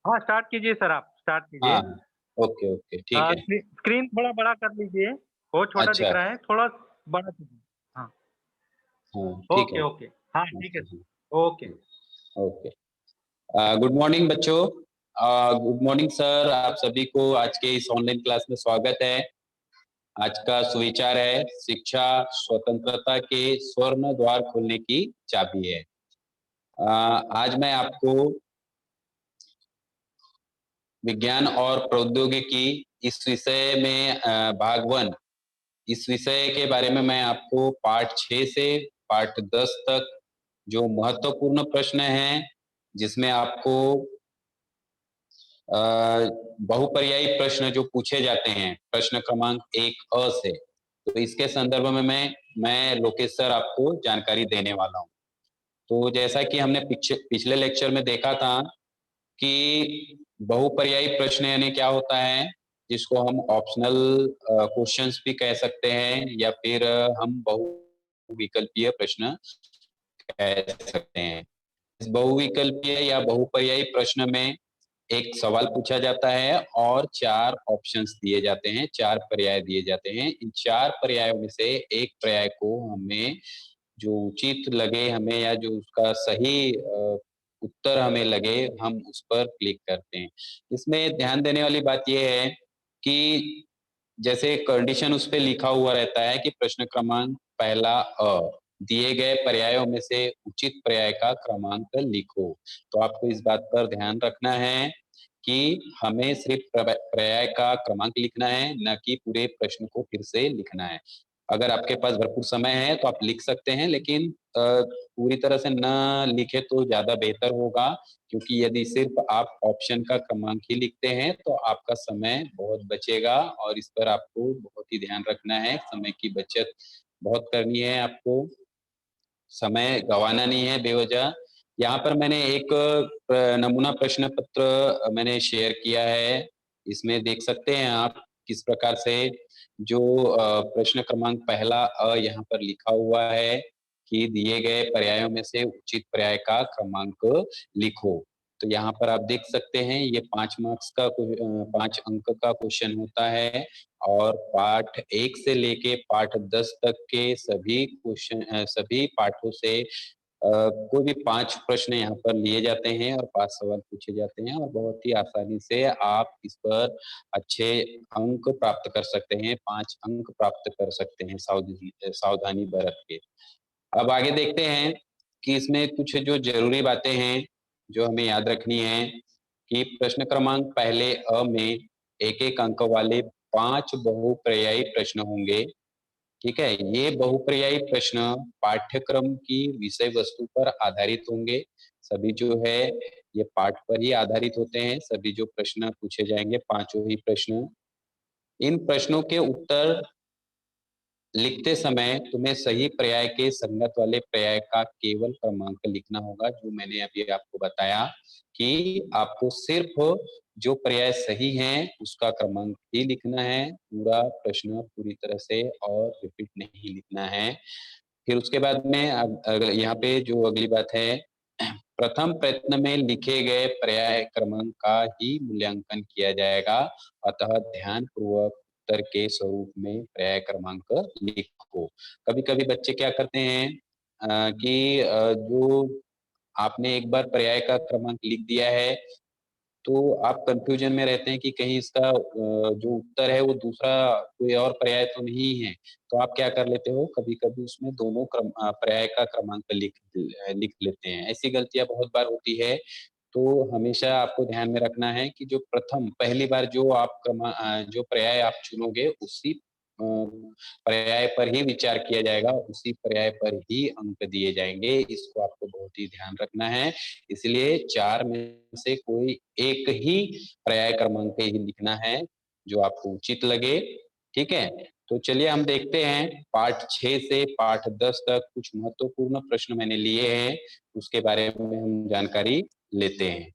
हाँ, स्टार्ट कीजिए सर आप, स्टार्ट कीजिए। हाँ, ओके, ओके, ठीक है। स्क्रीन थोड़ा बड़ा कर लीजिए, बहुत छोटा दिख अच्छा, रहा है, थोड़ा बड़ा कीजिए। हाँ, हाँ, ठीक है। Okay, okay. हाँ, ठीक है अच्छा, sir, okay. Okay. Good morning बच्चों। गुड मॉर्निंग सर, आप सभी को आज के इस ऑनलाइन क्लास में स्वागत है। आज का सुविचार है, शिक्षा स्वतंत्रता के स्वर्ण द्वार खोलने की चाबी है। आज मैं आपको विज्ञान और प्रौद्योगिकी इस विषय में भाग 1 इस विषय के बारे में मैं आपको पार्ट 6 से पार्ट 10 तक जो महत्वपूर्ण प्रश्न हैं, जिसमें आपको बहुपर्यायी प्रश्न जो पूछे जाते हैं, प्रश्न क्रमांक 1 अ से, तो इसके संदर्भ में मैं लोकेश सर आपको जानकारी देने वाला हूँ। तो जैसा कि हमने पिछले लेक्चर में देखा था कि बहुपर्यायी प्रश्न यानी क्या होता है, जिसको हम ऑप्शनल क्वेश्चंस भी कह सकते हैं या फिर हम बहुविकल्पीय प्रश्न कह सकते हैं। इस बहुविकल्पीय या बहुपर्यायी प्रश्न में एक सवाल पूछा जाता है और 4 ऑप्शंस दिए जाते हैं, 4 पर्याय दिए जाते हैं। इन 4 पर्यायों में से एक पर्याय को हमें जो उचित लगे हमें या जो उसका सही उत्तर हमें लगे, हम उस पर क्लिक करते हैं। इसमें ध्यान देने वाली बात ये है कि जैसे कंडीशन उस पे लिखा हुआ रहता है कि प्रश्न क्रमांक पहला दिए गए पर्यायों में से उचित पर्याय का क्रमांक लिखो। तो आपको इस बात पर ध्यान रखना है कि हमें सिर्फ पर्याय का क्रमांक लिखना है, न कि पूरे प्रश्न को फिर से लिखना है। अगर आपके पास भरपूर समय है तो आप लिख सकते हैं, लेकिन पूरी तरह से न लिखे तो ज़्यादा बेहतर होगा, क्योंकि यदि सिर्फ आप ऑप्शन का क्रमांक ही लिखते हैं तो आपका समय बहुत बचेगा और इस पर आपको बहुत ही ध्यान रखना है। समय की बचत बहुत करनी है आपको, समय गँवाना नहीं है बेवजह। यहाँ पर मैंने एक नमूना प्रश्न पत्र मैंने शेयर किया है। इसमें देख सकते हैं आप किस प्रकार से जो प्रश्न क्रमांक पहला यहाँ पर लिखा हुआ है कि दिए गए पर्यायों में से उचित पर्याय का क्रमांक लिखो। तो यहाँ पर आप देख सकते हैं ये 5 मार्क्स का 5 अंक का क्वेश्चन होता है और पाठ 1 से लेके पाठ 10 तक के सभी सभी पाठों से कोई भी 5 प्रश्न यहाँ पर लिए जाते हैं और 5 सवाल पूछे जाते हैं और बहुत ही आसानी से आप इस पर अच्छे अंक प्राप्त कर सकते हैं, 5 अंक प्राप्त कर सकते हैं सावधानी बरत के। अब आगे देखते हैं कि इसमें कुछ जो ज़रूरी बातें हैं, जो हमें याद रखनी है कि प्रश्न क्रमांक पहले में 1-1 अंक वाले 5 बहुपर्यायी प्रश्न होंगे, ठीक है? ये बहुपर्यायी प्रश्न पाठ्यक्रम की विषय वस्तु पर आधारित होंगे। सभी जो है ये पाठ पर ही आधारित होते हैं, सभी जो प्रश्न पूछे जाएँगे, पाँचों ही प्रश्न। इन प्रश्नों के उत्तर लिखते समय तुम्हें सही पर्याय के संगत वाले पर्याय का केवल क्रमांक लिखना होगा, जो मैंने अभी आपको बताया कि आपको सिर्फ जो पर्याय सही हैं, उसका क्रमांक ही लिखना है, पूरा प्रश्न पूरी तरह से और रिपीट नहीं लिखना है। फिर उसके बाद में यहाँ पे जो अगली बात है, प्रथम प्रयत्न में लिखे गए पर्याय क्रमांक का ही मूल्यांकन किया जाएगा, अतः ध्यानपूर्वक उत्तर के स्वरूप में पर्याय क्रमांक लिखो। कभी-कभी बच्चे क्या करते हैं कि जो आपने एक बार पर्याय का क्रमांक लिख दिया है, तो आप कन्फ्यूजन में रहते हैं कि कहीं इसका जो उत्तर है वो दूसरा कोई और पर्याय तो नहीं है। तो आप क्या कर लेते हो, कभी-कभी उसमें दोनों पर्याय का क्रमांक लिख लेते हैं। ऐसी गलतियाँ बहुत बार होती है, तो हमेशा आपको ध्यान में रखना है कि जो प्रथम पहली बार जो जो पर्याय आप चुनोगे उसी पर्याय पर ही विचार किया जाएगा, उसी पर्याय पर ही अंक दिए जाएँगे। इसको आपको बहुत ही ध्यान रखना है। इसलिए 4 में से कोई एक ही पर्याय क्रमांक ही लिखना है, जो आपको उचित लगे, ठीक है? तो चलिए हम देखते हैं पाठ 6 से पाठ 10 तक कुछ महत्वपूर्ण प्रश्न मैंने लिए हैं, उसके बारे में हम जानकारी लेते हैं।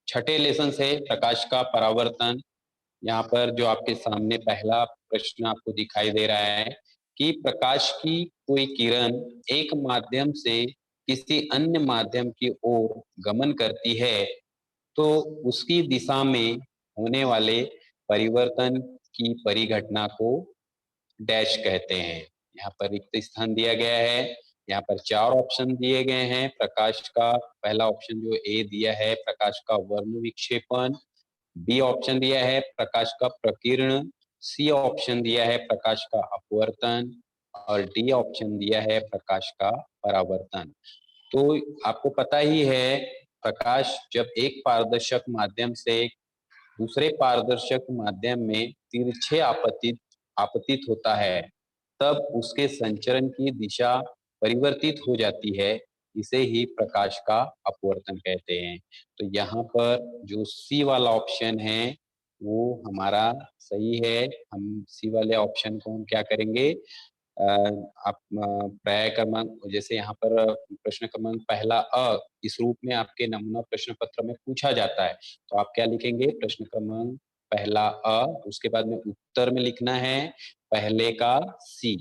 छठे लेसन से प्रकाश का परावर्तन। यहाँ पर जो आपके सामने पहला प्रश्न आपको दिखाई दे रहा है कि प्रकाश की कोई किरण एक माध्यम से किसी अन्य माध्यम की ओर गमन करती है तो उसकी दिशा में होने वाले परिवर्तन की परिघटना को डैश कहते हैं। यहाँ पर रिक्त स्थान दिया गया है। यहाँ पर 4 ऑप्शन दिए गए हैं। प्रकाश का पहला ऑप्शन जो ए दिया है, प्रकाश का वर्ण विक्षेपण। बी ऑप्शन दिया है प्रकाश का प्रकीर्ण। सी ऑप्शन दिया है प्रकाश का अपवर्तन और डी ऑप्शन दिया है प्रकाश का परावर्तन। तो आपको पता ही है, प्रकाश जब एक पारदर्शक माध्यम से दूसरे पारदर्शक माध्यम में तिरछे आपतित होता है, तब उसके संचरण की दिशा परिवर्तित हो जाती है। इसे ही प्रकाश का अपवर्तन कहते हैं। तो यहाँ पर जो सी वाला ऑप्शन है वो हमारा सही है। हम सी वाले ऑप्शन को हम क्या करेंगे, आप पर्याय क्रमांक, जैसे यहाँ पर प्रश्न क्रमांक पहला अ इस रूप में आपके नमूना प्रश्न पत्र में पूछा जाता है, तो आप क्या लिखेंगे, प्रश्न क्रमांक पहला अ, उसके बाद में उत्तर में लिखना है पहले का सी।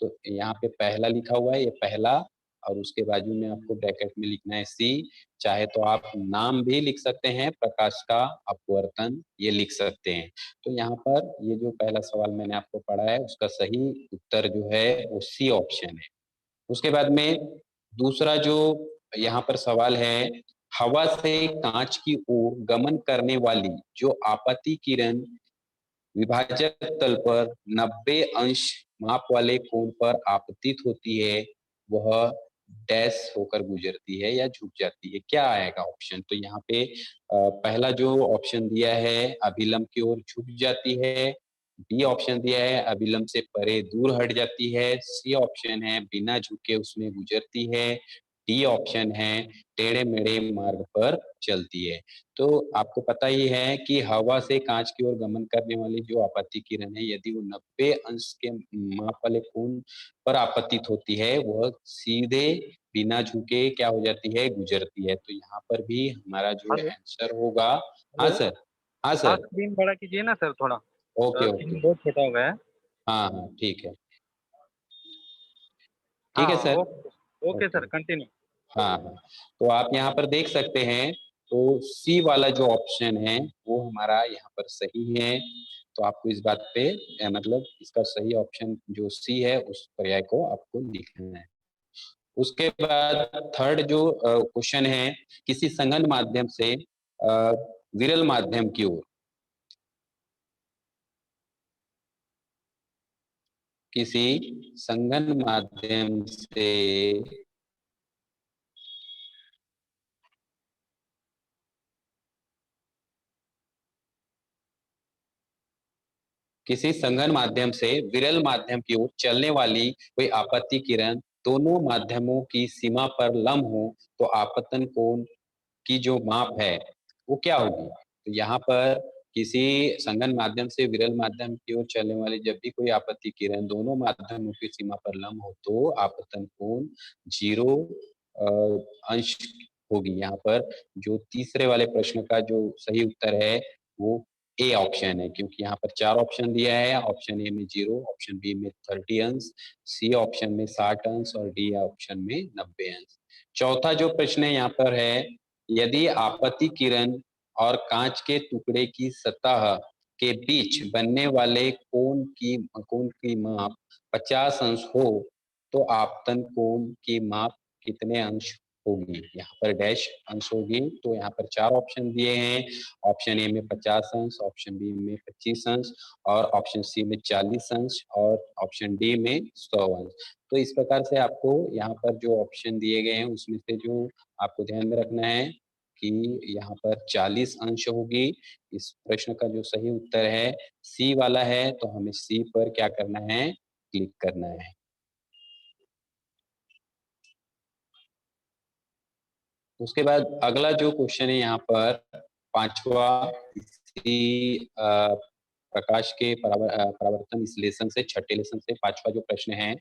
तो यहाँ पे पहला लिखा हुआ है, ये पहला, और उसके बाजू में आपको ब्रैकेट में लिखना है सी। चाहे तो आप नाम भी लिख सकते हैं, प्रकाश का अपवर्तन ये लिख सकते हैं। तो यहाँ पर ये जो पहला सवाल मैंने आपको पढ़ा है उसका सही उत्तर जो है वो सी ऑप्शन है। उसके बाद में दूसरा जो यहाँ पर सवाल है, हवा से कांच की ओर गमन करने वाली जो आपतित किरण विभाजक तल पर 90 अंश माप वाले कोण पर आपतित होती है, वह डैश होकर गुजरती है या झुक जाती है। क्या आएगा ऑप्शन? तो यहाँ पे पहला जो ऑप्शन दिया है अभिलंब की ओर झुक जाती है। बी ऑप्शन दिया है अभिलंब से परे दूर हट जाती है। सी ऑप्शन है बिना झुके उसमें गुजरती है। डी ऑप्शन है टेढ़े-मेढ़े मार्ग पर चलती है। तो आपको पता ही है कि हवा से कांच की ओर गमन करने वाली जो आपतित किरण है, यदि वो 90 अंश के माप वाले कोण पर आपतित होती है, वह सीधे बिना झुके क्या हो जाती है, गुजरती है। तो यहाँ पर भी हमारा जो हेलो आंसर होगा, हाँ हेलो। सर, हाँ हाँ, सर, स्क्रीन बड़ा कीजिए ना सर थोड़ा। ओके, ओके, स्क्रीन बहुत छोटा हो गया है। हाँ, हाँ, ठीक है हाँ, sir, okay. Okay okay. Sir, continue. हाँ, हाँ। तो आप यहाँ पर देख सकते हैं, तो सी वाला जो ऑप्शन है, वो हमारा यहाँ पर सही है। तो आपको इस बात पे मतलब इसका सही ऑप्शन जो सी है, उस पर्याय को आपको लिखना है। उसके बाद थर्ड जो क्वेश्चन है, किसी संघन माध्यम से विरल माध्यम की ओर, किसी संघन माध्यम से किसी संघन माध्यम से विरल माध्यम की ओर चलने वाली कोई आपत्ति किरण दोनों माध्यमों की सीमा पर लम्ब हो, तो आपतन कोण की जो माप है वो क्या होगी? तो यहाँ पर किसी संघन माध्यम से विरल माध्यम की ओर चलने वाली जब भी कोई आपत्ति किरण दोनों माध्यमों की सीमा पर लम्ब हो, तो आपतन कोण 0 अंश होगी। यहाँ पर जो तीसरे वाले प्रश्न का जो सही उत्तर है वो ए ऑप्शन है, क्योंकि यहाँ पर 4 ऑप्शन दिया है। ऑप्शन ए में 0, ऑप्शन बी में 30 अंश, सी ऑप्शन में 60 अंश और डी ऑप्शन में 90 अंश। चौथा जो प्रश्न है यहाँ पर है, यदि आपत्ति किरण और कांच के टुकड़े की सतह के बीच बनने वाले कोण की माप 50 अंश हो, तो आपतन कोण की माप कितने अंश होगी? यहाँ पर डैश अंश होगी। तो यहाँ पर 4 ऑप्शन दिए हैं। ऑप्शन ए में 50 अंश, ऑप्शन बी में 25 अंश और ऑप्शन सी में 40 अंश और ऑप्शन डी में 100 अंश। तो इस प्रकार से आपको यहाँ पर जो ऑप्शन दिए गए हैं उसमें से जो आपको ध्यान में रखना है कि यहाँ पर 40 अंश होगी। इस प्रश्न का जो सही उत्तर है सी वाला है, तो हमें सी पर क्या करना है, क्लिक करना है। उसके बाद अगला जो क्वेश्चन है यहाँ पर पांचवा, इसी प्रकाश के परावर्तन विश्लेषण से छठे लेसन से पांचवा जो प्रश्न है,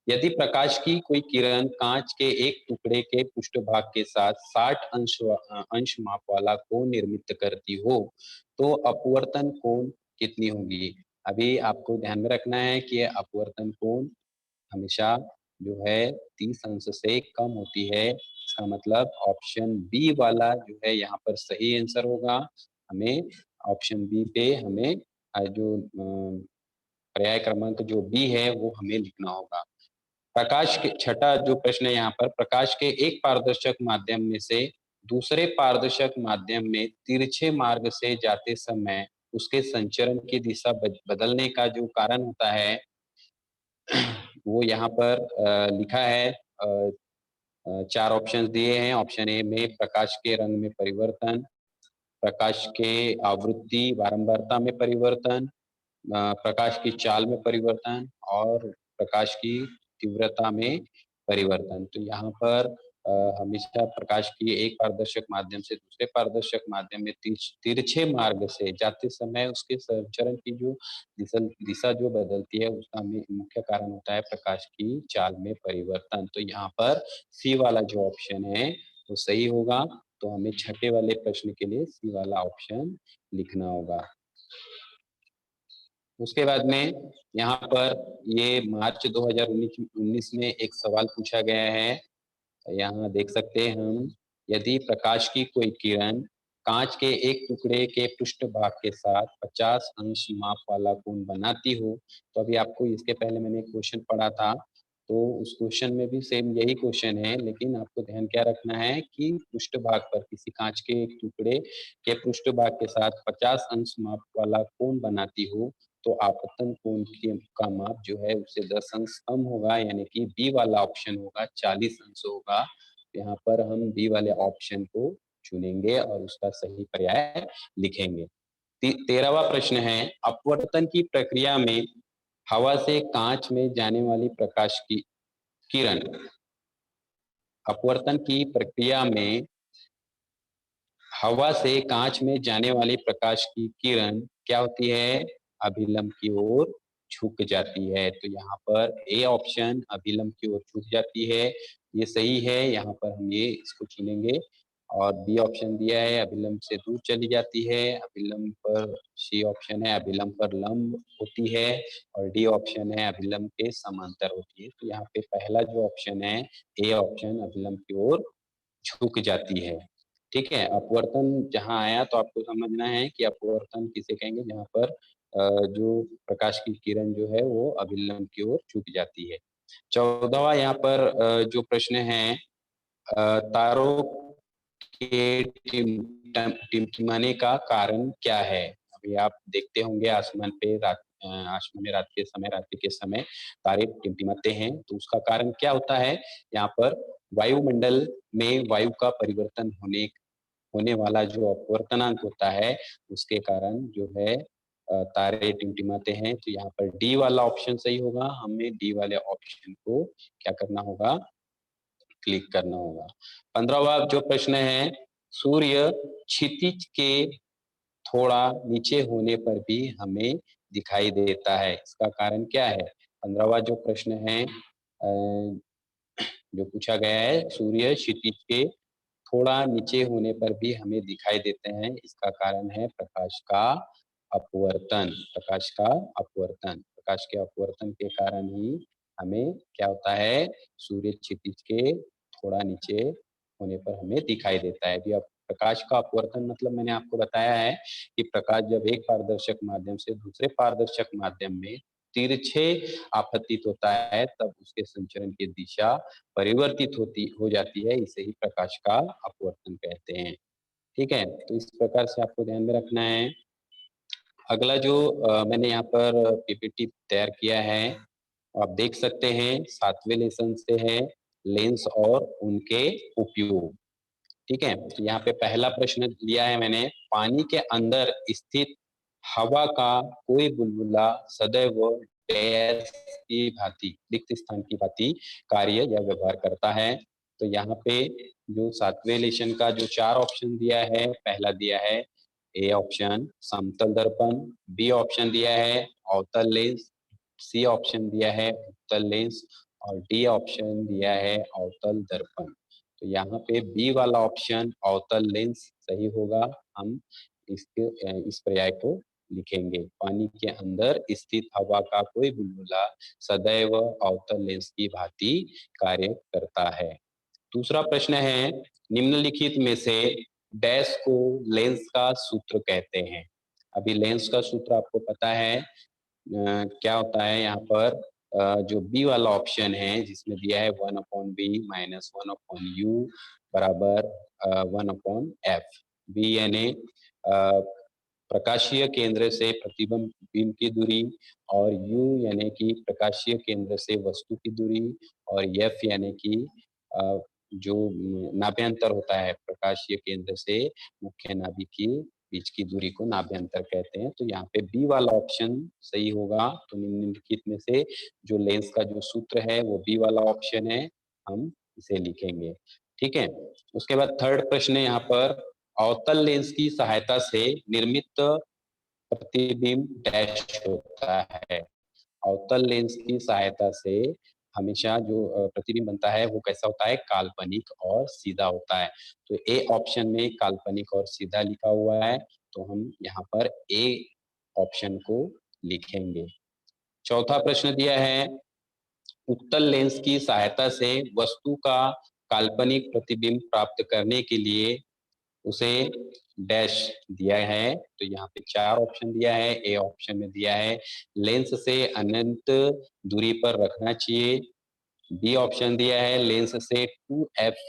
यदि प्रकाश की कोई किरण कांच के एक टुकड़े के पृष्ठभाग के साथ 60 अंश माप वाला कोण निर्मित करती हो, तो अपवर्तन कोण कितनी होगी? अभी आपको ध्यान में रखना है कि अपवर्तन कोण हमेशा जो है 30 अंश से कम होती है। इसका मतलब ऑप्शन बी वाला जो है यहाँ पर सही आंसर होगा। हमें ऑप्शन बी पे हमें जो पर्याय क्रमांक जो बी है वो हमें लिखना होगा। प्रकाश के छठा जो प्रश्न है यहाँ पर, प्रकाश के एक पारदर्शक माध्यम में से दूसरे पारदर्शक माध्यम में तिरछे मार्ग से जाते समय उसके संचरण की दिशा बदलने का जो कारण होता है वो यहाँ पर लिखा है। 4 ऑप्शंस दिए हैं। ऑप्शन ए में प्रकाश के रंग में परिवर्तन, प्रकाश के आवृत्ति बारंबारता में परिवर्तन, प्रकाश की चाल में परिवर्तन और प्रकाश की तीव्रता में परिवर्तन। तो यहाँ पर हमेशा प्रकाश की एक पारदर्शक माध्यम से दूसरे पारदर्शक माध्यम में तिरछे मार्ग से जाते समय उसके संचरण की जो दिशा जो बदलती है उसका मुख्य कारण होता है प्रकाश की चाल में परिवर्तन। तो यहाँ पर सी वाला जो ऑप्शन है वो सही होगा। तो हमें छठे वाले प्रश्न के लिए सी वाला ऑप्शन लिखना होगा। उसके बाद में यहाँ पर ये मार्च 2019 में एक सवाल पूछा गया है। यहाँ देख सकते हैं हम, यदि प्रकाश की कोई किरण कांच के एक टुकड़े के पृष्ठभाग के साथ 50 अंश माप वाला कोण बनाती हो, तो अभी आपको इसके पहले मैंने एक क्वेश्चन पढ़ा था, तो उस क्वेश्चन में भी सेम यही क्वेश्चन है, लेकिन आपको ध्यान क्या रखना है कि पृष्ठभाग पर किसी कांच के एक टुकड़े के पृष्ठभाग के साथ 50 अंश माप वाला कोण बनाती हो, तो आपतन कोण का माप जो है उससे 10 अंश कम होगा, यानी कि बी वाला ऑप्शन होगा, 40 अंश होगा। यहाँ पर हम बी वाले ऑप्शन को चुनेंगे और उसका सही पर्याय लिखेंगे। 13वां प्रश्न है, अपवर्तन की प्रक्रिया में हवा से कांच में जाने वाली प्रकाश की किरण, अपवर्तन की प्रक्रिया में हवा से कांच में जाने वाली प्रकाश की किरण क्या होती है? अभिलंब की ओर झुक जाती है। तो यहाँ पर ए ऑप्शन अभिलंब की ओर झुक जाती है, ये सही है। यहाँ पर हम ये इसको चुनेंगे। और बी ऑप्शन दिया है अभिलंब से दूर चली जाती है, अभिलंब पर सी ऑप्शन है अभिलंब पर लंब होती है और डी ऑप्शन है अभिलंब के समांतर होती है। तो यहाँ पे पहला जो ऑप्शन है ए ऑप्शन अभिलंब की ओर झुक जाती है। ठीक है, अपवर्तन जहाँ आया तो आपको समझना है कि अपवर्तन किसे कहेंगे, जहाँ पर जो प्रकाश की किरण जो है वो अभिलंब की ओर झुक जाती है। 14वां यहाँ पर जो प्रश्न है, तारों के टिमटिमाने का कारण क्या है? अभी आप देखते होंगे आसमान पे आसमान में रात्रि के समय तारे टिमटिमाते हैं, तो उसका कारण क्या होता है? यहाँ पर वायुमंडल में वायु का परिवर्तन होने वाला जो अपवर्तनांक होता है, उसके कारण जो है तारे टिमटिमाते हैं। तो यहाँ पर डी वाला ऑप्शन सही होगा। हमें डी वाले ऑप्शन को क्या करना होगा? क्लिक करना होगा। 15वां जो प्रश्न है, सूर्य क्षितिज के थोड़ा नीचे होने पर भी हमें दिखाई देता है, इसका कारण क्या है? 15वां जो प्रश्न है जो पूछा गया है, सूर्य क्षितिज के थोड़ा नीचे होने पर भी हमें दिखाई देते हैं, इसका कारण है प्रकाश का अपवर्तन। प्रकाश का अपवर्तन, प्रकाश के अपवर्तन के कारण ही हमें क्या होता है, सूर्य क्षितिज के थोड़ा नीचे होने पर हमें दिखाई देता है। अब प्रकाश का अपवर्तन मतलब मैंने आपको बताया है कि प्रकाश जब एक पारदर्शक माध्यम से दूसरे पारदर्शक माध्यम में तिरछे आपतित होता है, तब उसके संचरण की दिशा परिवर्तित हो जाती है, इसे ही प्रकाश का अपवर्तन कहते हैं। ठीक है, तो इस प्रकार से आपको ध्यान में रखना है। अगला जो मैंने यहाँ पर पीपीटी तैयार किया है, आप देख सकते हैं 7वें लेसन से है, लेंस और उनके उपयोग। ठीक है, तो यहाँ पे पहला प्रश्न लिया है मैंने, पानी के अंदर स्थित हवा का कोई बुलबुला सदैव डैश की भांति, रिक्त स्थान की भांति कार्य या व्यवहार करता है। तो यहाँ पे जो 7वें लेशन का जो 4 ऑप्शन दिया है, पहला दिया है ए ऑप्शन समतल दर्पण, बी ऑप्शन दिया है अवतल लेंस, सी ऑप्शन दिया है उत्तल लेंस और डी ऑप्शन दिया है अवतल दर्पण। तो यहाँ पे बी वाला ऑप्शन अवतल लेंस सही होगा। हम इस पर्याय को लिखेंगे। पानी के अंदर स्थित हवा का कोई बुलबुला सदैव अवतल लेंस की भांति कार्य करता है। दूसरा प्रश्न है, निम्नलिखित में से डैश को लेंस का सूत्र कहते हैं। अभी लेंस का सूत्र आपको पता है क्या होता है यहाँ पर जो बी वाला ऑप्शन है जिसमें दिया है 1/b माइनस 1/u बराबर 1/f। बी यानी प्रकाशीय केंद्र से प्रतिबिंब बिंब की दूरी, और u यानी कि प्रकाशीय केंद्र से वस्तु की दूरी, और f यानी कि जो नाभ्यंतर होता है प्रकाशीय केंद्र से मुख्य नाभि की बीच की दूरी को नाभ्यंतर कहते हैं। तो यहाँ पे बी वाला ऑप्शन सही होगा। तो निम्नलिखित में से जो लेंस का जो सूत्र है वो बी वाला ऑप्शन है, हम इसे लिखेंगे। ठीक है। उसके बाद थर्ड प्रश्न है यहाँ पर, अवतल लेंस की सहायता से निर्मित प्रतिबिंब डैश होता है। अवतल लेंस की सहायता से हमेशा जो प्रतिबिंब बनता है वो कैसा होता है, काल्पनिक और सीधा होता है। तो ए ऑप्शन में काल्पनिक और सीधा लिखा हुआ है, तो हम यहाँ पर ए ऑप्शन को लिखेंगे। चौथा प्रश्न दिया है, उत्तल लेंस की सहायता से वस्तु का काल्पनिक प्रतिबिंब प्राप्त करने के लिए उसे डैश दिया है। तो यहाँ पे 4 ऑप्शन दिया है। ए ऑप्शन में दिया है लेंस से अनंत दूरी पर रखना चाहिए। बी ऑप्शन दिया है लेंस से 2f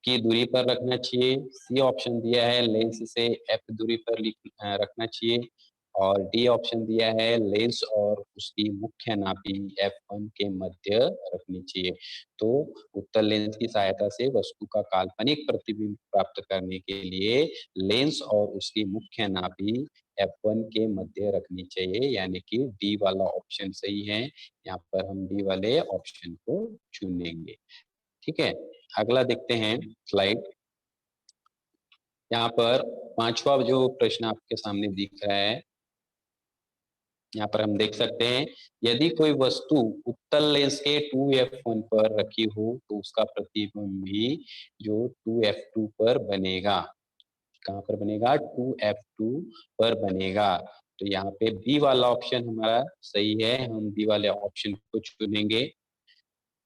की दूरी पर रखना चाहिए। सी ऑप्शन दिया है लेंस से f दूरी पर रखना चाहिए। और डी ऑप्शन दिया है लेंस और उसकी मुख्य नाभि f1 के मध्य रखनी चाहिए। तो उत्तल लेंस की सहायता से वस्तु का काल्पनिक प्रतिबिंब प्राप्त करने के लिए लेंस और उसकी मुख्य नाभि f1 के मध्य रखनी चाहिए, यानी कि डी वाला ऑप्शन सही है। यहाँ पर हम डी वाले ऑप्शन को चुनेंगे। ठीक है। अगला देखते हैं स्लाइड। यहाँ पर पांचवा जो प्रश्न आपके सामने दिख रहा है, यहाँ पर हम देख सकते हैं, यदि कोई वस्तु उत्तल लेंस के 2f1 पर रखी हो तो उसका प्रतिबिंब भी जो 2f2 पर बनेगा। कहाँ पर बनेगा, 2f2 पर बनेगा। तो यहाँ पे बी वाला ऑप्शन हमारा सही है, हम बी वाले ऑप्शन को चुनेंगे।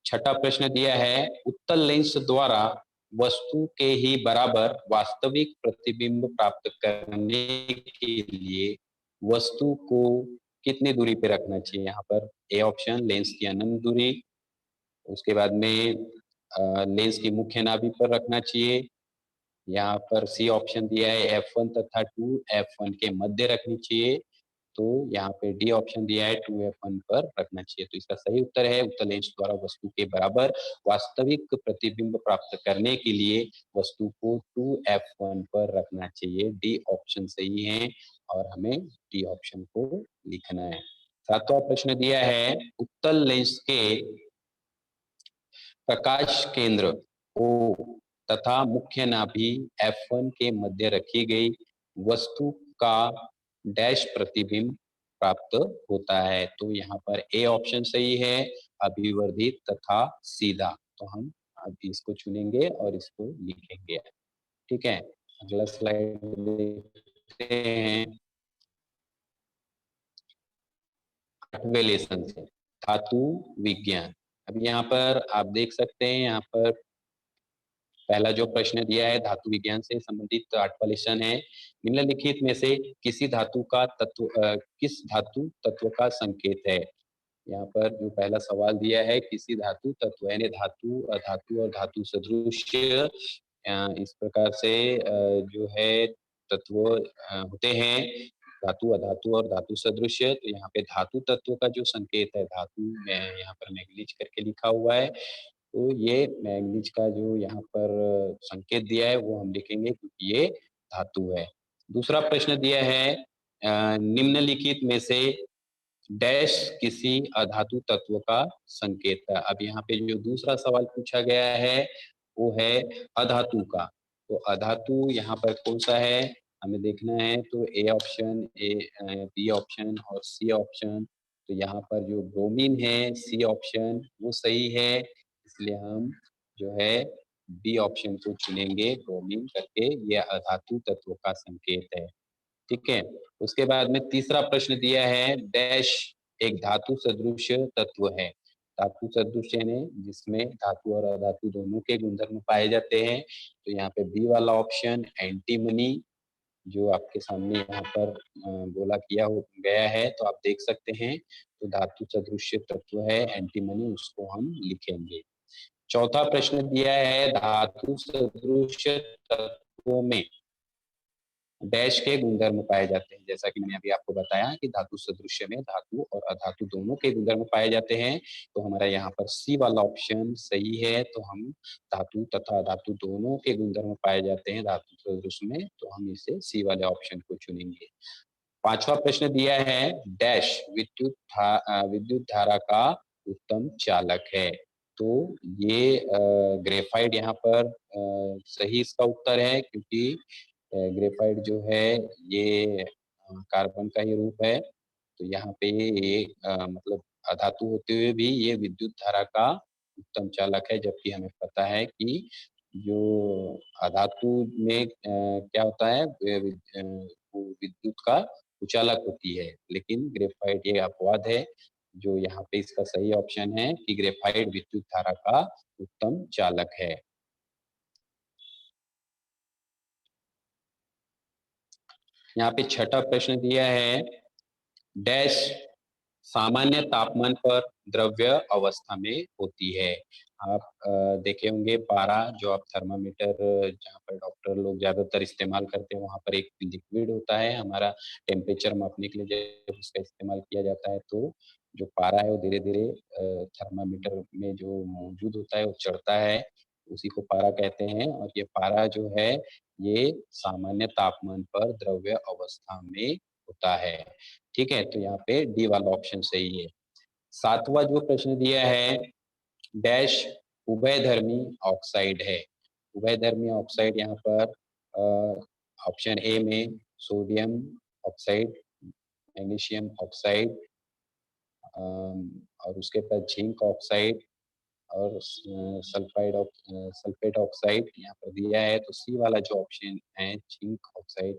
छठा प्रश्न दिया है, उत्तल लेंस द्वारा वस्तु के ही बराबर वास्तविक प्रतिबिंब प्राप्त करने के लिए वस्तु को कितनी दूरी पे रखना चाहिए। यहाँ पर ए ऑप्शन लेंस की अनंत दूरी, उसके बाद में लेंस की मुख्य नाभि पर रखना चाहिए। यहाँ पर सी ऑप्शन दिया है f1 तथा 2f1 के मध्य रखनी चाहिए। तो यहाँ पे डी ऑप्शन दिया है 2f1 पर रखना चाहिए। तो इसका सही उत्तर है, उत्तल लेंस द्वारा वस्तु के बराबर वास्तविक प्रतिबिंब प्राप्त करने के लिए वस्तु को 2f1 पर रखना चाहिए। डी ऑप्शन सही है और हमें डी ऑप्शन को लिखना है। सातवां प्रश्न दिया है, उत्तल लेंस के प्रकाश केंद्र O तथा मुख्य नाभि f1 के मध्य रखी गई वस्तु का डैश प्रतिबिंब प्राप्त होता है। तो यहाँ पर ए ऑप्शन सही है, अभिवर्धित तथा सीधा। तो हम अभी इसको चुनेंगे और इसको लिखेंगे। ठीक है। अगला स्लाइड देखते हैं। 8वें लेसन से धातु विज्ञान। अब यहाँ पर आप देख सकते हैं, यहाँ पर पहला जो प्रश्न दिया है धातु विज्ञान से संबंधित 8वां लेसन है। निम्नलिखित में से किसी धातु का तत्व किस धातु तत्व का संकेत है। यहाँ पर जो पहला सवाल दिया है, किसी धातु तत्व यानी धातु, अधातु और धातु सदृश्य, इस प्रकार से जो है तत्व होते हैं, धातु, अधातु और धातु सदृश्य। तो यहाँ पे धातु तत्व का जो संकेत है, धातु में यहाँ पर मैग्नीज करके लिखा हुआ है, तो ये मैग्नीज का जो यहाँ पर संकेत दिया है वो हम लिखेंगे क्योंकि ये धातु है। दूसरा प्रश्न दिया है, निम्नलिखित में से डैश किसी अधातु तत्व का संकेत है। अब यहाँ पे जो दूसरा सवाल पूछा गया है वो है अधातु का। तो अधातु यहाँ पर कौन सा है हमें देखना है। तो ए ऑप्शन, बी ऑप्शन और सी ऑप्शन। तो यहाँ पर जो ब्रोमीन है, सी ऑप्शन वो सही है, इसलिए हम जो है बी ऑप्शन को चुनेंगे, ब्रोमीन करके। यह अधातु तत्व का संकेत है। ठीक है। उसके बाद में तीसरा प्रश्न दिया है, डैश एक धातु सदृश तत्व है। धातु सदृश यानी जिसमें धातु और अधातु दोनों के गुणधर्म पाए जाते हैं। तो यहाँ पे बी वाला ऑप्शन एंटीमनी, जो आपके सामने यहाँ पर बोला गया है, तो आप देख सकते हैं। तो धातु सदृश तत्व है एंटीमनी, उसको हम लिखेंगे। चौथा प्रश्न दिया है, धातु सदृश तत्वों में डैश के गुणधर्म पाए जाते हैं। जैसा कि मैंने अभी आपको बताया कि धातु सदृश्य में धातु और अधातु दोनों के गुणधर्म पाए जाते हैं। तो हमारा यहाँ पर सी वाला ऑप्शन सही है। तो हम धातु तथा अधातु दोनों के गुणधर्म पाए जाते हैं धातु सदृश्य में, तो हम इसे सी वाले ऑप्शन को चुनेंगे। पांचवा प्रश्न दिया है, डैश विद्युत धारा का उत्तम चालक है। तो ये ग्रेफाइट यहाँ पर सही इसका उत्तर है, क्योंकि ग्रेफाइट जो है ये कार्बन का ही रूप है। तो यहाँ पे ये मतलब अधातु होते हुए भी ये विद्युत धारा का उत्तम चालक है, जबकि हमें पता है कि जो अधातु में क्या होता है, वो विद्युत का कुचालक होती है। लेकिन ग्रेफाइट ये अपवाद है। जो यहाँ पे इसका सही ऑप्शन है कि ग्रेफाइट विद्युत धारा का उत्तम चालक है। यहाँ पे छठा प्रश्न दिया है, डैश सामान्य तापमान पर द्रव्य अवस्था में होती है। आप देखे होंगे पारा, जो आप थर्मामीटर जहाँ पर डॉक्टर लोग ज्यादातर इस्तेमाल करते हैं, वहाँ पर एक लिक्विड होता है हमारा टेम्परेचर मापने के लिए। जब उसका इस्तेमाल किया जाता है तो जो पारा है वो धीरे धीरे थर्मामीटर में जो मौजूद होता है वो चढ़ता है, उसी को पारा कहते हैं। और ये पारा जो है ये सामान्य तापमान पर द्रव्य अवस्था में होता है। ठीक है, तो यहाँ पे डी वाला ऑप्शन सही है। सातवां जो प्रश्न दिया है, डैश उभयधर्मी ऑक्साइड है। उभयधर्मी ऑक्साइड यहाँ पर ऑप्शन ए में सोडियम ऑक्साइड, मैग्नीशियम ऑक्साइड, और उसके बाद जिंक ऑक्साइड और सल्फेट ऑक्साइड यहाँ पर दिया है। तो सी वाला जो ऑप्शन है जिंक ऑक्साइड,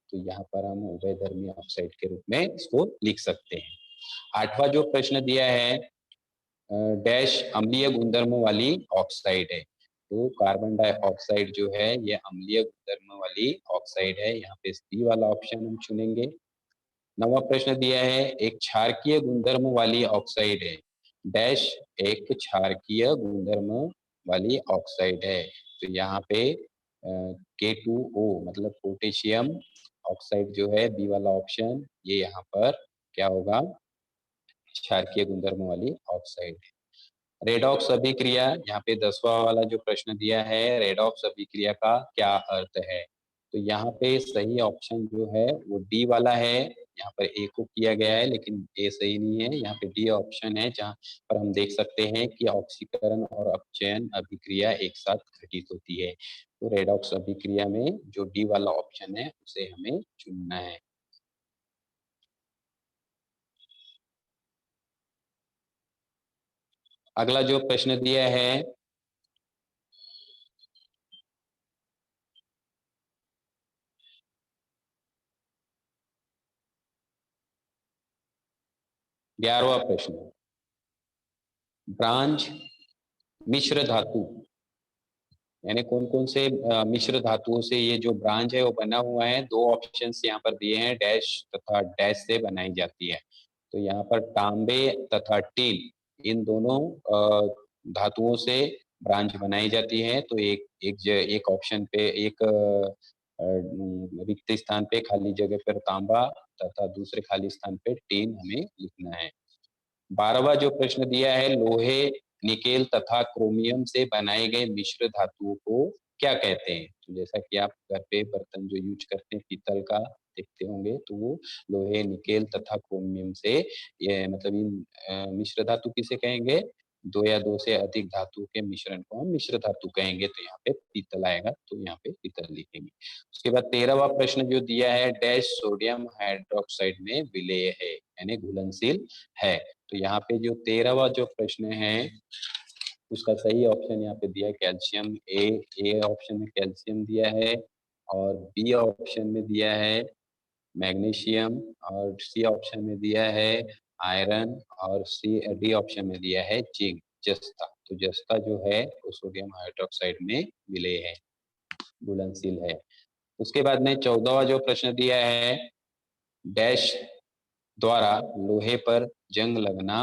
तो यहाँ पर हम उभयधर्मी ऑक्साइड के रूप में इसको लिख सकते हैं। आठवां जो प्रश्न दिया है, डैश अम्लीय गुणधर्म वाली ऑक्साइड है। तो कार्बन डाइऑक्साइड जो है ये अम्लीय गुणधर्म वाली ऑक्साइड है। यहाँ पे सी वाला ऑप्शन हम चुनेंगे। नवा प्रश्न दिया है, एक क्षारकीय गुणधर्म वाली ऑक्साइड है। डैश एक क्षारकीय गुणधर्म वाली ऑक्साइड है। तो यहाँ पे K2O मतलब पोटेशियम ऑक्साइड जो है, बी वाला ऑप्शन, ये यहाँ पर क्या होगा, क्षारकीय गुणधर्म वाली ऑक्साइड है। रेडॉक्स अभिक्रिया, यहाँ पे 10वां वाला जो प्रश्न दिया है, रेडॉक्स अभिक्रिया का क्या अर्थ है। तो यहाँ पे सही ऑप्शन जो है वो डी वाला है। यहाँ पर ए को किया गया है लेकिन ए सही नहीं है। यहाँ पे डी ऑप्शन है, जहाँ पर हम देख सकते हैं कि ऑक्सीकरण और अपचयन अभिक्रिया एक साथ घटित होती है। तो रेडॉक्स अभिक्रिया में जो डी वाला ऑप्शन है उसे हमें चुनना है। अगला जो प्रश्न दिया है, 11वां प्रश्न, ब्रांज मिश्र धातु यानी कौन कौन से मिश्र धातुओं से ये जो ब्रांच है वो बना हुआ है। दो ऑप्शंस यहाँ पर दिए हैं, डैश तथा डैश से बनाई जाती है। तो यहाँ पर तांबे तथा टील, इन दोनों धातुओं से ब्रांच बनाई जाती है। तो एक ऑप्शन पे एक रिक्त स्थान पे खाली जगह पर तांबा तथा दूसरे खाली स्थान पे टीन हमें लिखना है। 12वां जो प्रश्न दिया है, लोहे, निकेल तथा क्रोमियम से बनाए गए मिश्र धातुओं को क्या कहते हैं। तो जैसा कि आप घर पे बर्तन जो यूज करते हैं पीतल का देखते होंगे, तो वो लोहे, निकेल तथा क्रोमियम से, ये मतलब इन मिश्र धातु किसे कहेंगे, दो या दो से अधिक धातु के मिश्रण को हम मिश्र धातु कहेंगे। तो यहाँ पे पीतल आएगा, तो यहाँ पे पीतल लिखेंगे। उसके बाद 13वां प्रश्न जो दिया है, डैश सोडियम हाइड्रोक्साइड में विलेय है यानी घुलनशील है। तो यहाँ पे जो 13वां जो प्रश्न है उसका सही ऑप्शन यहाँ पे दिया है कैल्शियम। ए ऑप्शन में कैल्शियम दिया है और बी ऑप्शन में दिया है मैग्नीशियम, और सी ऑप्शन में दिया है आयरन, और डी ऑप्शन में दिया है जिंक, जस्ता। तो जस्ता जो है वो सोडियम हाइड्रोक्साइड में मिले है, घुलनशील है। उसके बाद में 14वां जो प्रश्न दिया है, डैश द्वारा लोहे पर जंग लगना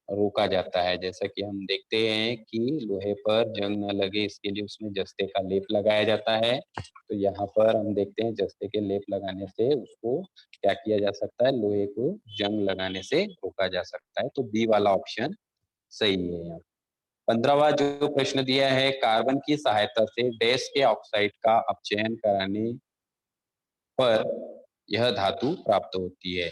रोका जाता है। जैसा कि हम देखते हैं कि लोहे पर जंग न लगे इसके लिए उसमें जस्ते का लेप लगाया जाता है। तो यहाँ पर हम देखते हैं जस्ते के लेप लगाने से उसको क्या किया जा सकता है, लोहे को जंग लगाने से रोका जा सकता है। तो बी वाला ऑप्शन सही है यहाँ। 15वां जो प्रश्न दिया है, कार्बन की सहायता से डैश के ऑक्साइड का अपचयन कराने पर यह धातु प्राप्त होती है।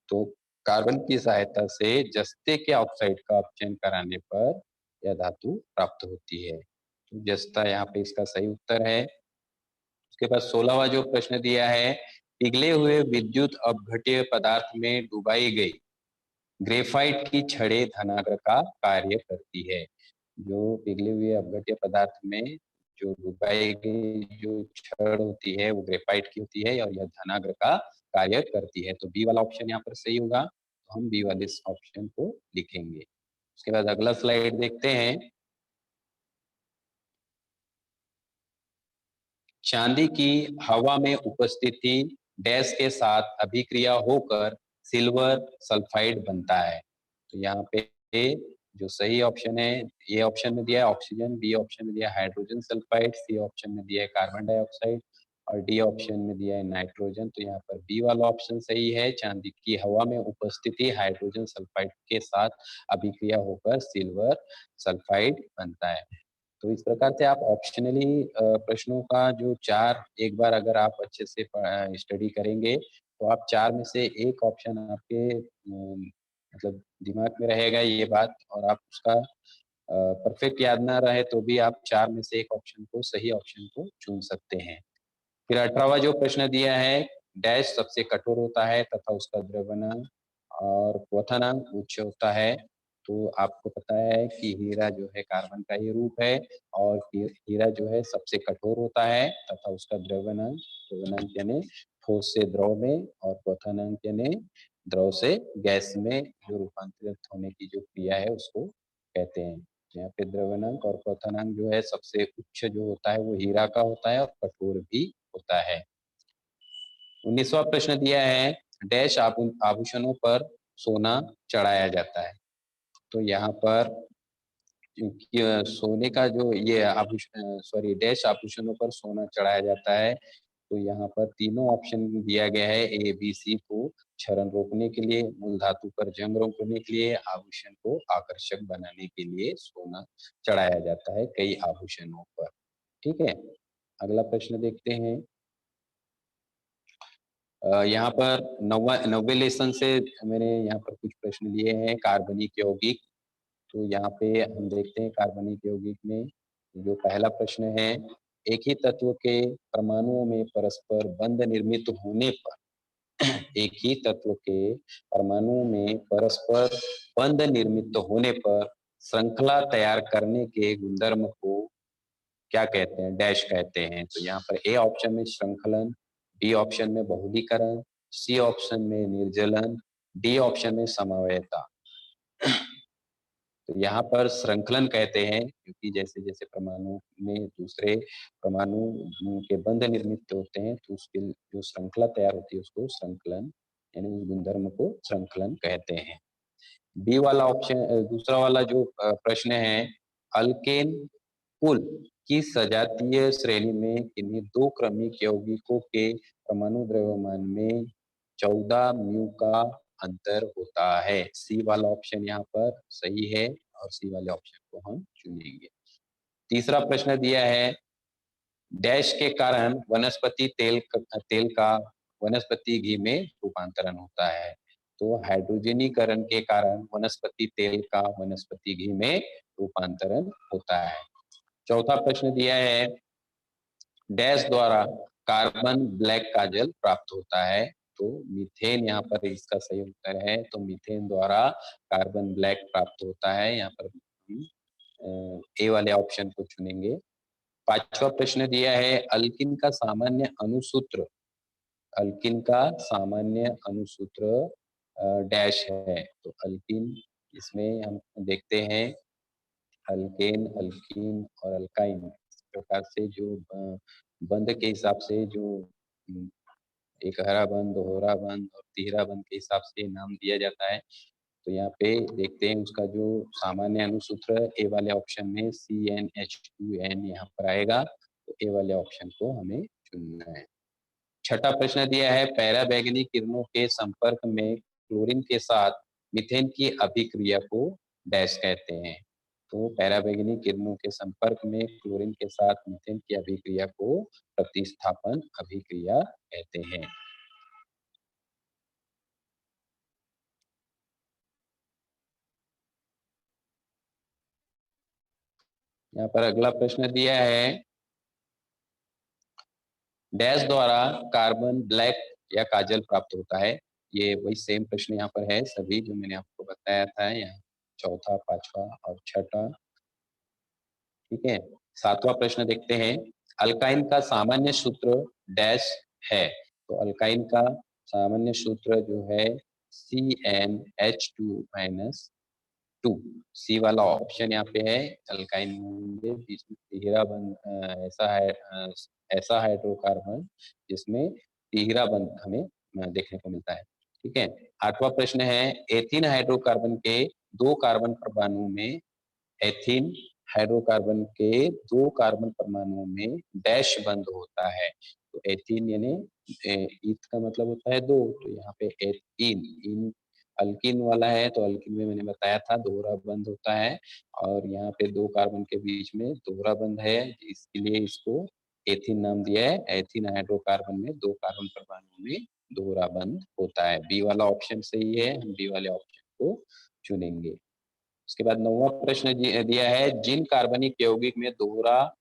तो कार्बन की सहायता से जस्ते के ऑक्साइड का अपचयन कराने पर यह धातु प्राप्त होती है। तो जस्ता यहाँ पे इसका सही उत्तर है। उसके बाद 16वां जो प्रश्न दिया है, पिघले हुए विद्युत अपघट्य पदार्थ में डुबाई गई ग्रेफाइट की छड़ें धनाग्र का कार्य करती है। जो पिघले हुए अपघट्य पदार्थ में जो डुबाई गई जो छड़ होती है वो ग्रेफाइट की होती है और यह धनाग्र का कार्य करती है। तो बी वाला ऑप्शन यहाँ पर सही होगा। तो हम बी वाले इस ऑप्शन को लिखेंगे। उसके बाद अगला स्लाइड देखते हैं। चांदी की हवा में उपस्थिति डैश के साथ अभिक्रिया होकर सिल्वर सल्फाइड बनता है। तो यहाँ पे जो सही ऑप्शन है, ए ऑप्शन में दिया है ऑक्सीजन, बी ऑप्शन में दिया है हाइड्रोजन सल्फाइड, सी ऑप्शन में दिया है कार्बन डाइऑक्साइड और डी ऑप्शन में दिया है नाइट्रोजन। तो यहाँ पर बी वाला ऑप्शन सही है। चांदी की हवा में उपस्थिति हाइड्रोजन सल्फाइड के साथ अभिक्रिया होकर सिल्वर सल्फाइड बनता है। तो इस प्रकार से आप ऑप्शनली प्रश्नों का जो 4 एक बार अगर आप अच्छे से स्टडी करेंगे तो आप 4 में से एक ऑप्शन आपके मतलब दिमाग में रहेगा ये बात, और आप उसका परफेक्ट याद ना रहे तो भी आप 4 में से एक ऑप्शन को, सही ऑप्शन को चुन सकते हैं। फिर 18वां जो प्रश्न दिया है, डैश सबसे कठोर होता है तथा उसका द्रव्यमान और क्वथनांक उच्च होता है। तो आपको पता है कि हीरा जो है कार्बन का ही रूप है और हीरा जो है सबसे कठोर होता है तथा उसका द्रव्यमान, द्रव्यमांक यानी ठोस से द्रव में और क्वथनांक यानी द्रव से गैस में जो रूपांतरित होने की जो क्रिया है उसको कहते हैं। यहाँ पे द्रव्यमांक और क्वथनांक जो है सबसे उच्च जो होता है वो हीरा का होता है और कठोर भी होता है। 19वां प्रश्न दिया है, डैश आभूषणों पर सोना चढ़ाया जाता है। तो यहाँ पर क्योंकि सोने का जो ये सॉरी डैश आभूषणों पर सोना चढ़ाया जाता है। तो यहाँ पर तीनों ऑप्शन दिया गया है ए बी सी को क्षरण रोकने के लिए, मूल धातु पर जंग रोकने के लिए, आभूषण को आकर्षक बनाने के लिए सोना चढ़ाया जाता है कई आभूषणों पर। ठीक है, अगला प्रश्न देखते हैं। यहाँ पर 90 लेसन से मैंने यहाँ पर कुछ प्रश्न लिए हैं कार्बनिक यौगिक। तो यहाँ पे हम देखते हैं कार्बनिक यौगिक में जो पहला प्रश्न है, एक ही तत्व के परमाणुओं में परस्पर बंध निर्मित होने पर एक ही तत्व के परमाणुओं में परस्पर बंध निर्मित होने पर श्रृंखला तैयार करने के गुणधर्म को क्या कहते हैं, डैश कहते हैं। तो यहाँ पर ए ऑप्शन में श्रृंखलन, बी ऑप्शन में बहुलीकरण, सी ऑप्शन में निर्जलन, डी ऑप्शन में समवायता। तो यहाँ पर श्रृंखलन कहते हैं क्योंकि जैसे जैसे परमाणु में दूसरे परमाणु के बंध निर्मित होते हैं तो उसके जो श्रृंखला तैयार होती है उसको श्रृंखलन यानी उस गुणधर्म को श्रृंखलन कहते हैं। बी वाला ऑप्शन, दूसरा वाला जो प्रश्न है, अल्केन कुल की सजातीय श्रेणी में किन्हीं दो क्रमिक यौगिकों के परमाणु द्रव्यमान में 14 म्यू का अंतर होता है। सी वाला ऑप्शन यहाँ पर सही है और सी वाले ऑप्शन को हम चुनेंगे। तीसरा प्रश्न दिया है, डैश के कारण वनस्पति तेल का वनस्पति घी में रूपांतरण होता है। तो हाइड्रोजनीकरण के कारण वनस्पति तेल का वनस्पति घी में रूपांतरण होता है। चौथा प्रश्न दिया है, डैश द्वारा कार्बन ब्लैक का जल प्राप्त होता है। तो मीथेन यहाँ पर इसका सही उत्तर है। तो मीथेन द्वारा कार्बन ब्लैक प्राप्त होता है। यहाँ पर हम ए वाले ऑप्शन को चुनेंगे। पांचवा प्रश्न दिया है, अल्किन का सामान्य अणुसूत्र अल्किन का सामान्य अनुसूत्र डैश है। तो अल्किन, इसमें हम देखते हैं अल्केन, अल्कीन और अल्काइन, इस प्रकार से जो बंध के हिसाब से जो एक हरा बंध, दोहरा बंध और तीहरा बंध के हिसाब से नाम दिया जाता है। तो यहाँ पे देखते हैं उसका जो सामान्य अनुसूत्र ए वाले ऑप्शन में CnH2n यहाँ पर आएगा, तो ए वाले ऑप्शन को हमें चुनना है। छठा प्रश्न दिया है, पराबैंगनी किरणों के संपर्क में क्लोरीन के साथ मीथेन की अभिक्रिया को डैश कहते हैं। तो पराबैंगनी किरणों के संपर्क में क्लोरीन के साथ मीथेन की अभिक्रिया को प्रतिस्थापन अभिक्रिया कहते हैं। यहाँ पर अगला प्रश्न दिया है, डैश द्वारा कार्बन ब्लैक या काजल प्राप्त होता है। ये वही सेम प्रश्न यहाँ पर है, सभी जो मैंने आपको बताया था, यहाँ चौथा, पांचवा और छठा। ठीक है, सातवां प्रश्न देखते हैं, अल्काइन का सामान्य सूत्र डैश है। तो अल्काइन का सामान्य सूत्र जो है CnH2 माइनस 2, सी वाला ऑप्शन यहाँ पे है। अल्काइन जिसमें तिहरा बंध ऐसा हाइड्रोकार्बन जिसमें तिहरा बंध हमें देखने को मिलता है। ठीक है, आठवां प्रश्न है, एथीन हाइड्रोकार्बन के दो कार्बन परमाणु में एथीन हाइड्रोकार्बन के दो कार्बन परमाणुओं में डैश बंध होता है। तो एथीन यानी ईथ का मतलब होता है दो, तो यहाँ पे एथीन, इन अल्किन वाला है, तो अल्किन में मैंने बताया था दोहरा बंध होता है, और यहाँ पे दो कार्बन के बीच में दोहरा बंध है, इसके लिए इसको एथीन नाम दिया है। एथीन हाइड्रोकार्बन में दो कार्बन परमाणु में दोहरा बंध होता है। बी वाला ऑप्शन सही है, हम बी वाले ऑप्शन को चुनेंगे। उसके बाद नौवां प्रश्न दिया है, जिन कार्बनिक यौगिक में दोहरा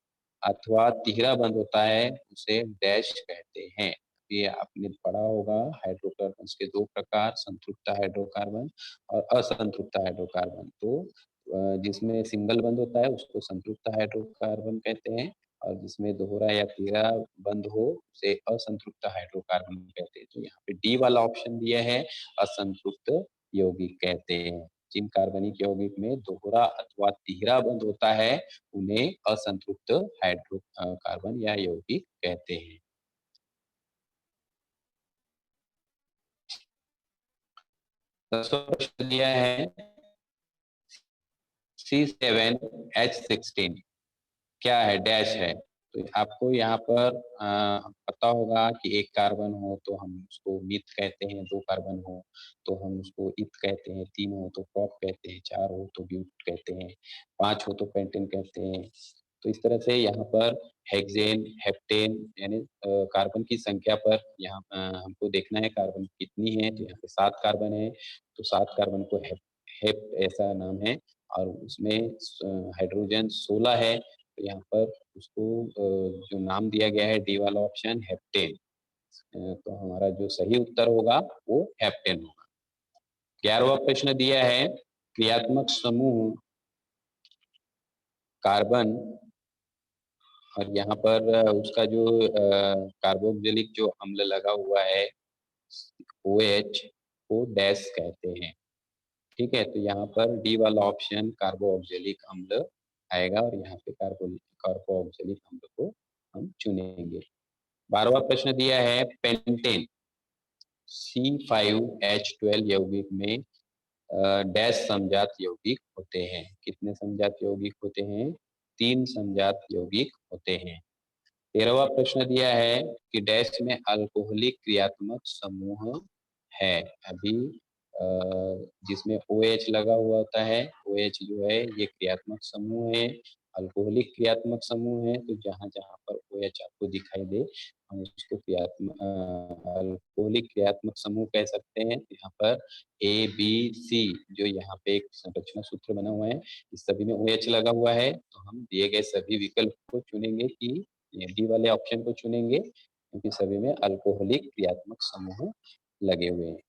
अथवा तिहरा बंध होता है उसे डैश कहते हैं। ये आपने पढ़ा होगा, हाइड्रोकार्बन के दो प्रकार, संतृप्त हाइड्रोकार्बन और असंतृप्त हाइड्रोकार्बन। तो जिसमें सिंगल बंध होता है उसको संतृप्त हाइड्रोकार्बन कहते हैं, और जिसमें दोहरा या तिहरा बंध हो उसे असंतृप्त हाइड्रोकार्बन कहते हैं। तो यहाँ पे डी वाला ऑप्शन दिया है, असंतृप्त यौगिक कहते हैं। जिन कार्बनिक यौगिक में दोहरा अथवा तिहरा बंध होता है उन्हें असंतृप्त हाइड्रोकार्बन या यौगिक कहते हैं। दसवां प्रश्न दिया है, C7H16 क्या है, डैश है। तो आपको यहाँ पर पता होगा कि एक कार्बन हो तो हम उसको मिथ कहते हैं, दो कार्बन हो तो हम उसको इत कहते हैं, तीन हो तो प्रॉप कहते हैं, चार हो तो ब्यूट कहते हैं, पांच हो तो पेंटेन कहते हैं। तो इस तरह से यहाँ पर हेक्सेन, हेप्टेन यानी कार्बन की संख्या पर यहाँ हमको देखना है कार्बन कितनी है। तो यहाँ पे 7 कार्बन है, तो 7 कार्बन को हेप ऐसा नाम है, और उसमें हाइड्रोजन 16 है। तो यहाँ पर उसको जो नाम दिया गया है डी वाला ऑप्शन हेप्टेन। तो हमारा जो सही उत्तर होगा वो हेप्टेन होगा। 11वां प्रश्न दिया है, क्रियात्मक समूह कार्बन, और यहाँ पर उसका जो कार्बोक्सिलिक जो अम्ल लगा हुआ है OH को डैश कहते हैं। ठीक है, तो यहाँ पर डी वाला ऑप्शन कार्बोक्सिलिक अम्ल आएगा, और यहाँ पे कार्बोक्सिलिक अम्ल को हम चुनेंगे। 12वां प्रश्न दिया है, पेंटेन C5H12 यौगिक में डैश समजात यौगिक होते हैं। कितने समजात यौगिक होते हैं? 3 समजात यौगिक होते हैं। 13वां प्रश्न दिया है कि डैश में अल्कोहलिक क्रियात्मक समूह है। अभी जिसमें OH लगा हुआ होता है, OH जो है ये क्रियात्मक समूह है, अल्कोहलिक क्रियात्मक समूह है। तो जहाँ जहाँ पर OH आपको दिखाई दे हम उसको अल्कोहलिक क्रियात्मक समूह कह सकते हैं। यहाँ पर ABC जो यहाँ पे एक संरचना सूत्र बना हुआ है, इस सभी में OH लगा हुआ है, तो हम दिए गए सभी विकल्प को चुनेंगे कि डी वाले ऑप्शन को चुनेंगे, क्योंकि सभी में अल्कोहलिक क्रियात्मक समूह लगे हुए हैं।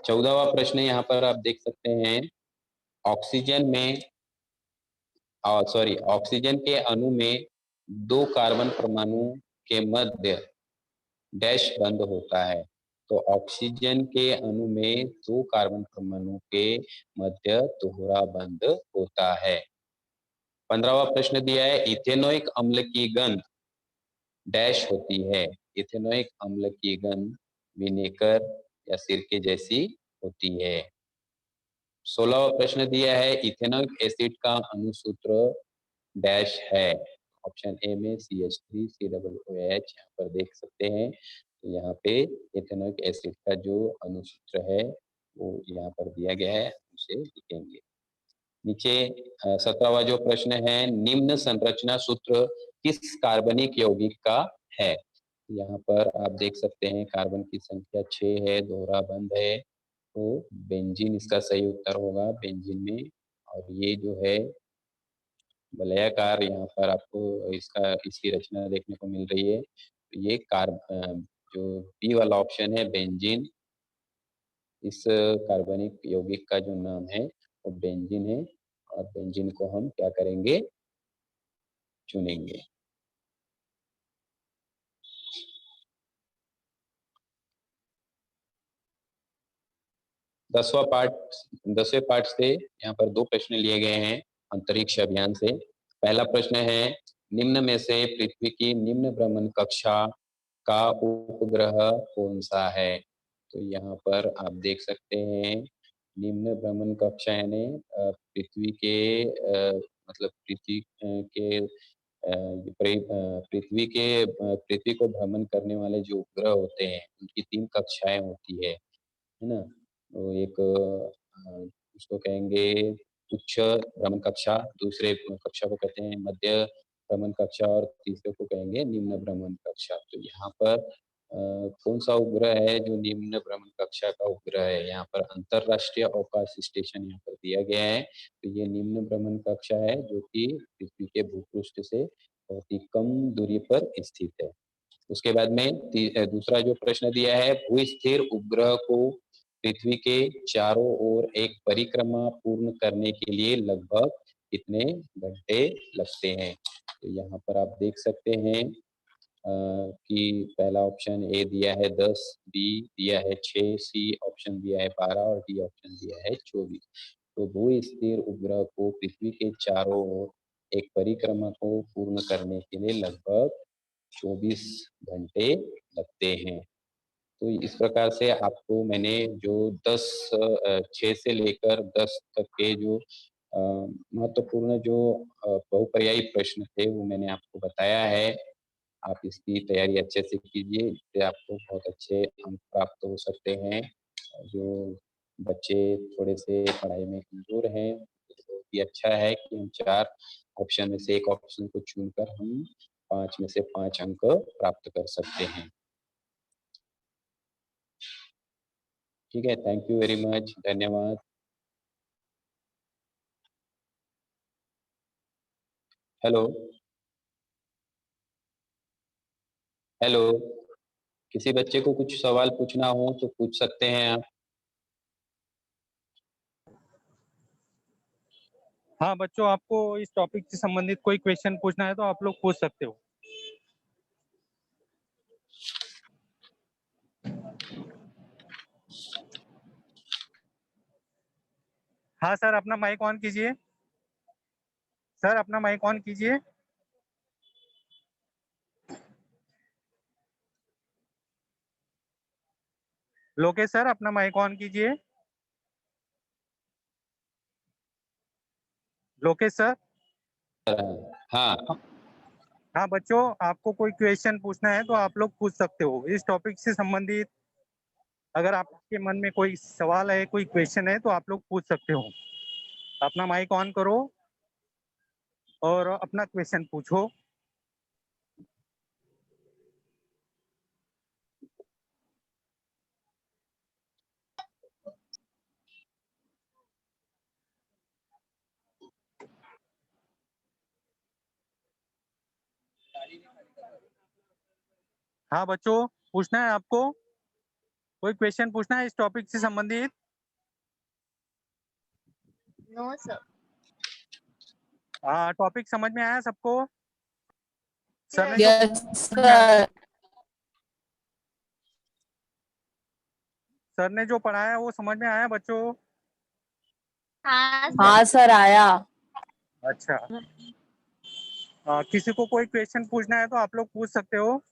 14वां प्रश्न यहाँ पर आप देख सकते हैं, ऑक्सीजन के अणु में दो कार्बन परमाणु के मध्य डैश बंद होता है। तो ऑक्सीजन के अणु में दो कार्बन परमाणु के मध्य दोहरा बंद होता है। 15वां प्रश्न दिया है, इथेनोइक अम्ल की गंध डैश होती है। इथेनोइक अम्ल की गंध विनेगर या सिरके जैसी होती है। 16वां प्रश्न दिया है, इथेनोइक एसिड का अणुसूत्र डैश है। ऑप्शन ए में CH3 COOH यहाँ पर देख सकते हैं। तो यहाँ पे इथेनोइक एसिड का जो अणुसूत्र है वो यहाँ पर दिया गया है, उसे लिखेंगे। नीचे 17वां जो प्रश्न है, निम्न संरचना सूत्र किस कार्बनिक यौगिक का है। यहाँ पर आप देख सकते हैं कार्बन की संख्या 6 है, दोहरा बंध है, तो बेंजीन इसका सही उत्तर होगा, बेंजीन में। और ये जो है वलयाकार, यहाँ पर आपको इसकी रचना देखने को मिल रही है। तो ये जो बी वाला ऑप्शन है बेंजीन, इस कार्बनिक यौगिक का जो नाम है वो बेंजीन है, और बेंजीन को हम क्या करेंगे, चुनेंगे। दसवें पार्ट से यहाँ पर दो प्रश्न लिए गए हैं अंतरिक्ष अभियान से। पहला प्रश्न है, निम्न में से पृथ्वी की निम्न भ्रमण कक्षा का उपग्रह कौन सा है। तो यहाँ पर आप देख सकते हैं निम्न भ्रमण कक्षा यानी पृथ्वी के मतलब पृथ्वी को भ्रमण करने वाले जो उपग्रह होते हैं उनकी 3 कक्षाएं होती है ना। तो एक उसको कहेंगे उच्च भ्रमण कक्षा, दूसरे कक्षा को कहते हैं मध्य भ्रमण कक्षा, और तीसरे को कहेंगे निम्न भ्रमण कक्षा। तो यहाँ पर कौन सा उपग्रह है जो निम्न भ्रमण कक्षा का उपग्रह है। यहाँ पर अंतरराष्ट्रीय अवकाश स्टेशन यहाँ पर दिया गया है। तो ये निम्न भ्रमण कक्षा है जो कि पृथ्वी के भूपृष्ठ से बहुत ही कम दूरी पर स्थित है। उसके बाद में दूसरा जो प्रश्न दिया है, भू-स्थिर उपग्रह को पृथ्वी के चारों ओर एक परिक्रमा पूर्ण करने के लिए लगभग कितने घंटे लगते हैं। तो यहाँ पर आप देख सकते हैं कि पहला ऑप्शन ए दिया है 10, बी दिया है 6, सी ऑप्शन दिया है 12 और डी ऑप्शन दिया है 24। तो भू-स्थिर उपग्रह को पृथ्वी के चारों ओर एक परिक्रमा को पूर्ण करने के लिए लगभग 24 घंटे लगते हैं। तो इस प्रकार से आपको मैंने जो 6 से लेकर 10 तक के जो महत्वपूर्ण जो बहुपर्यायी प्रश्न थे वो मैंने आपको बताया है। आप इसकी तैयारी अच्छे से कीजिए, इससे आपको बहुत अच्छे अंक प्राप्त हो सकते हैं। जो बच्चे थोड़े से पढ़ाई में कमज़ोर हैं, बहुत ही अच्छा है कि हम 4 ऑप्शन में से एक ऑप्शन को चुनकर हम 5 में से 5 अंक प्राप्त कर सकते हैं। ठीक है, थैंक यू वेरी मच, धन्यवाद। हेलो, हेलो, किसी बच्चे को कुछ सवाल पूछना हो तो पूछ सकते हैं आप। हाँ बच्चों, आपको इस टॉपिक से संबंधित कोई क्वेश्चन पूछना है तो आप लोग पूछ सकते हो। हाँ सर, अपना माइक ऑन कीजिए। सर अपना माइक ऑन कीजिए। लोकेश सर अपना माइक ऑन कीजिए। लोकेश सर। हाँ, हाँ बच्चों, आपको कोई क्वेश्चन पूछना है तो आप लोग पूछ सकते हो इस टॉपिक से संबंधित। अगर आपके मन में कोई सवाल है, कोई क्वेश्चन है तो आप लोग पूछ सकते हो। अपना माइक ऑन करो और अपना क्वेश्चन पूछो। हाँ बच्चों, पूछना है आपको, कोई क्वेश्चन पूछना है इस टॉपिक से संबंधित। No sir. हाँ, टॉपिक समझ में आया सबको। सर ने जो यस सर। सर ने जो पढ़ाया वो समझ में आया बच्चों? हाँ सर आया। अच्छा, किसी को कोई क्वेश्चन पूछना है तो आप लोग पूछ सकते हो।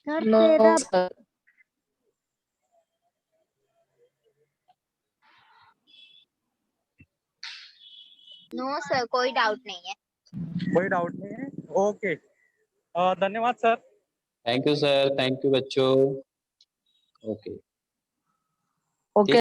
No sir. नो सर, कोई डाउट नहीं है। कोई डाउट नहीं है, ओके। धन्यवाद sir. Thank you sir, thank you बच्चों। ओके। ओके